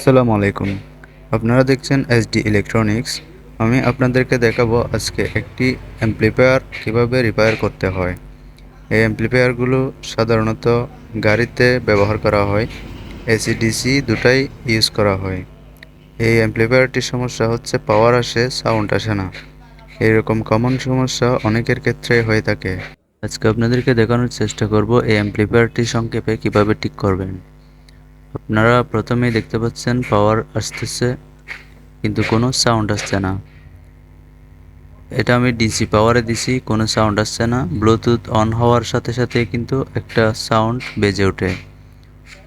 আসসালামু আলাইকুম। আপনারা দেখছেন এসডি ইলেকট্রনিক্স। আমি আপনাদেরকে দেখাবো আজকে একটি অ্যাম্প্লিফায়ার কিভাবে রিপেয়ার করতে হয়। এই অ্যাম্প্লিফায়ারগুলো সাধারণত গাড়িতে ব্যবহার করা হয়, এসি ডিসি দুটাই ইউজ করা হয়। এই অ্যাম্প্লিফায়ারটির সমস্যা হচ্ছে পাওয়ার আসে, সাউন্ড আসে না। এরকম কমন সমস্যা অনেকের ক্ষেত্রে হয়ে থাকে। আজকে আপনাদেরকে দেখানোর চেষ্টা করব এই অ্যাম্প্লিফায়ারটি সংক্ষেপে কিভাবে ঠিক করবেন। আপনারা প্রথমেই দেখতে পাচ্ছেন পাওয়ার আসতেছে কিন্তু কোনো সাউন্ড আসছে না। এটা আমি ডিসি পাওয়ারে দিছি, কোনো সাউন্ড আসছে না। ব্লুটুথ অন হওয়ার সাথে সাথে কিন্তু একটা সাউন্ড বেজে ওঠে।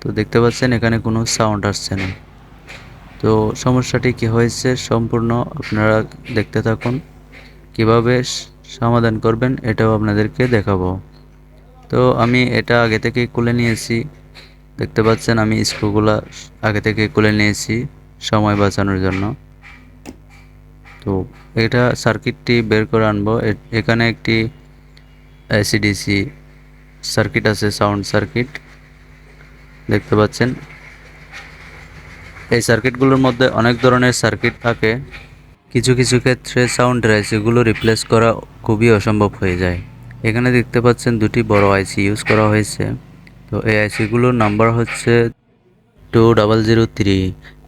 তো দেখতে পাচ্ছেন এখানে কোনো সাউন্ড আসছে না। তো সমস্যাটি কি হয়েছে সম্পূর্ণ আপনারা দেখতে থাকুন। কিভাবে সমাধান করবেন এটাও আপনাদেরকে দেখাবো। তো আমি এটা আগে থেকেই খুলে নিয়েছি। দেখতে পাচ্ছেন আমি স্ক্রুগুলা আগে থেকে খুলে নিয়েছি সময় বাঁচানোর জন্য। তো এটা সার্কিটটি বের করে আনবো। এখানে একটি এসিডিসি সার্কিট আছে, সাউন্ড সার্কিট দেখতে পাচ্ছেন। এই সার্কিটগুলোর মধ্যে অনেক ধরনের সার্কিট থাকে। কিছু কিছু ক্ষেত্রে সাউন্ডের আইসিগুলো রিপ্লেস করা খুবই অসম্ভব হয়ে যায়। এখানে দেখতে পাচ্ছেন দুটি বড় আইসি ইউজ করা হয়েছে। তো এই আইসিগুলোর নাম্বার হচ্ছে 2003।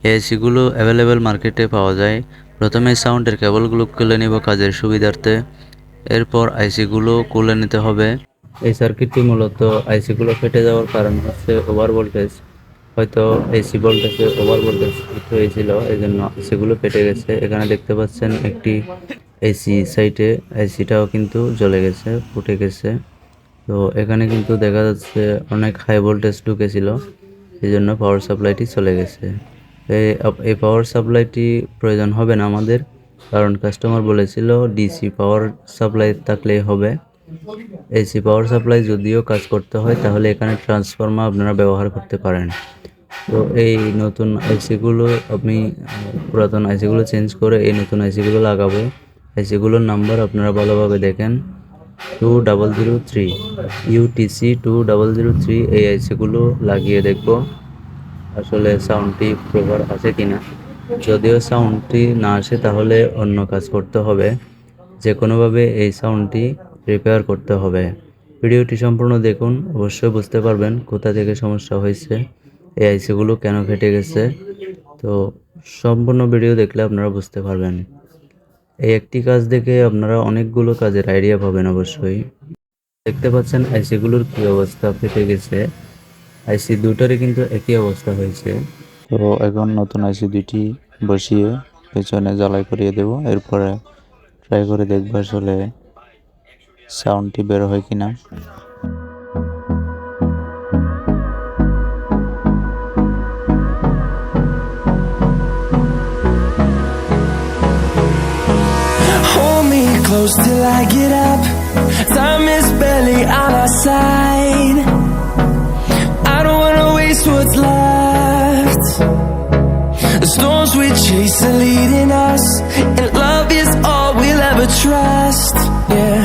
এই আইসিগুলো অ্যাভেলেবেল মার্কেটে পাওয়া যায়। প্রথমে সাউন্ডের কেবলগুলো খুলে নিব কাজের সুবিধার্থে। এরপর আইসিগুলো খুলে নিতে হবে। এই সার্কিটটি মূলত আইসিগুলো ফেটে যাওয়ার কারণ হচ্ছে ওভার ভোল্টেজ। হয়তো এসি ভোল্টেজে ওভার ভোল্টেজ হয়েছিল, এই জন্য আইসিগুলো ফেটে গেছে। এখানে দেখতে পাচ্ছেন একটি এসি সাইটে আইসিটাও কিন্তু জ্বলে গেছে, ফুটে গেছে। তো এখানে কিন্তু দেখা যাচ্ছে অনেক হাই ভোল্টেজ ঢুকেছিল, এই জন্য পাওয়ার সাপ্লাইটি চলে গেছে। এই পাওয়ার সাপ্লাইটি প্রয়োজন হবে না আমাদের, কারণ কাস্টমার বলেছিল ডিসি পাওয়ার সাপ্লাই থাকলেই হবে। এসি পাওয়ার সাপ্লাই যদিও কাজ করতে হয় তাহলে এখানে ট্রান্সফরমার আপনারা ব্যবহার করতে পারেন। তো এই নতুন আইসিগুলো আমি পুরাতন আইসিগুলো চেঞ্জ করে এই নতুন আইসিগুলো লাগাবো। আইসিগুলোর নাম্বার আপনারা ভালোভাবে দেখেন, 2003 UTC 2003। এই আইসিগুলো লাগিয়ে দেখব আসলে সাউন্ডটি প্রপার আছে কিনা। যদিও সাউন্ডটি না আসে তাহলে অন্য কাজ করতে হবে, যে কোনোভাবে এই সাউন্ডটি রিপেয়ার করতে হবে। ভিডিওটি সম্পূর্ণ দেখুন, অবশ্যই বুঝতে পারবেন কোথা থেকে সমস্যা হয়েছে, এই আইসিগুলো কেন ফেটে গেছে। তো সম্পূর্ণ ভিডিও দেখলে আপনারা বুঝতে পারবেন। এই একটি কাজ দেখে আপনারা অনেকগুলো কাজের আইডিয়া পাবেন অবশ্যই। দেখতে পাচ্ছেন আইসিগুলোর কি অবস্থা, ফেটে গেছে। আইসি দুটারই কিন্তু একই অবস্থা হয়েছে। তো এখন নতুন আইসি দুটি বসিয়ে পেছনে জ্বালাই করিয়ে দেব। এরপরে ট্রাই করে দেখবো আসলে সাউন্ডটি বের হয় কিনা। Hold me close till I get up. Time is barely on our side. I don't wanna waste what's left. The storms we chase are leading us, and love is all we'll ever trust. Yeah,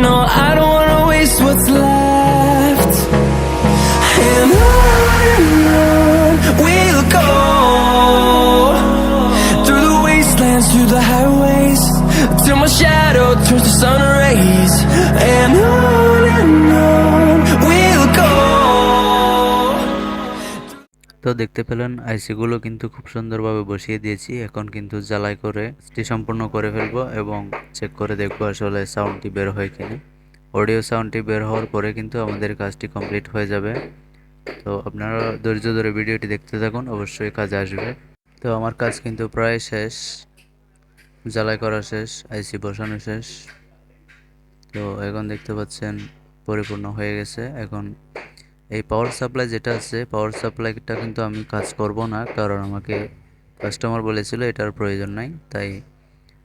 no, I don't wanna waste what's left. And on we'll go, through the wastelands, through the highways, till my shadow turns to sun rays. And on we'll go. তো দেখতে পেলেন আইসিগুলো কিন্তু খুব সুন্দরভাবে বসিয়ে দিয়েছি। এখন কিন্তু জ্বালাই করে কাজটি সম্পূর্ণ করে ফেলবো এবং চেক করে দেখবো আসলে সাউন্ডটি বের হয় কিনা। অডিও সাউন্ডটি বের হওয়ার পরে কিন্তু আমাদের কাজটি কমপ্লিট হয়ে যাবে। তো আপনারা ধৈর্য ধরে ভিডিওটি দেখতে থাকুন, অবশ্যই কাজে আসবে। তো আমার কাজ কিন্তু প্রায় শেষ, জ্বালাই করা শেষ, আইসি বসানো শেষ। তো এখন দেখতে পাচ্ছেন পরিপূর্ণ হয়ে গেছে। এখন এই পাওয়ার সাপ্লাই যেটা আছে, পাওয়ার সাপ্লাইটা কিন্তু আমি কাজ করব না, কারণ আমাকে কাস্টমার বলেছিল এটার প্রয়োজন নাই, তাই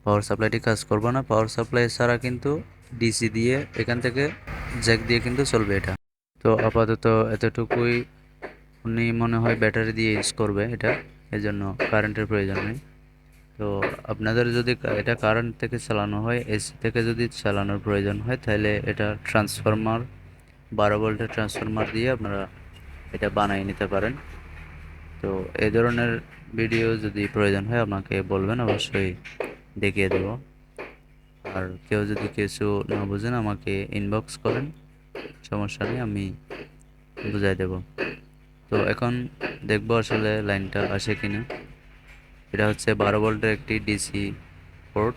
পাওয়ার সাপ্লাইটি কাজ করব না। পাওয়ার সাপ্লাই ছাড়া কিন্তু ডিসি দিয়ে এখান থেকে জ্যাক দিয়ে কিন্তু চলবে এটা। তো আপাতত এতটুকুই। উনি মনে হয় ব্যাটারি দিয়ে ইউজ করবে এটা, এজন্য কারেন্টের প্রয়োজন নেই। তো আপনাদের যদি এটা কারেন্ট থেকে চালানো হয়, এসি থেকে যদি চালানোর প্রয়োজন হয়, তাহলে এটা ট্রান্সফরমার 12 ভোল্টের ট্রান্সফরমার দিয়ে আপনারা এটা বানিয়ে নিতে পারেন। তো এই ধরনের ভিডিও যদি প্রয়োজন হয় আমাকে বলবেন, অবশ্যই দেখিয়ে দেব। আর কেউ যদি কিছু না বুঝেন আমাকে ইনবক্স করেন, সমস্যা নেই, আমি বুঝাই দেব। তো এখন দেখবো আসলে লাইনটা আসে কিনা। এটা হচ্ছে 12 ভোল্টের একটি ডিসি পোর্ট,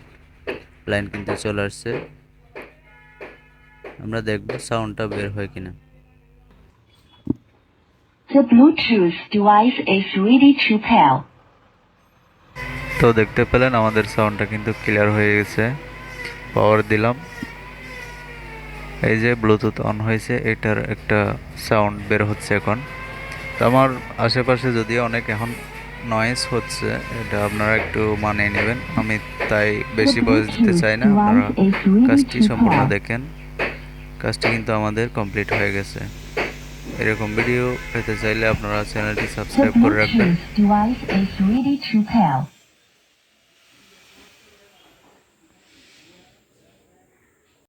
লাইন কিন্তু চলে আসছে। আমরা দেখবো সাউন্ডটা বের হয় কিনা। The Bluetooth device is ready to pair. তো দেখতে পেলেন আমাদের সাউন্ডটা কিন্তু ক্লিয়ার হয়ে গেছে। পাওয়ার দিলাম, এই যে ব্লুটুথ অন হয়েছে, এটার একটা সাউন্ড বের হচ্ছে এখন। তো আমার আশেপাশে যদিও অনেক এখন নয়েজ হচ্ছে, এটা আপনারা একটু মানিয়ে নেবেন। আমি তাই বেশি ভয়েস দিতে চাই না, আপনারা কাজটি সম্পূর্ণ দেখেন। কাজটি কিন্তু আমাদের কমপ্লিট হয়ে গেছে। এরকম ভিডিও পেতে চাইলে আপনারা চ্যানেলটি The সাবস্ক্রাইব করে রাখবেন। Bluetooth device is ready to pair.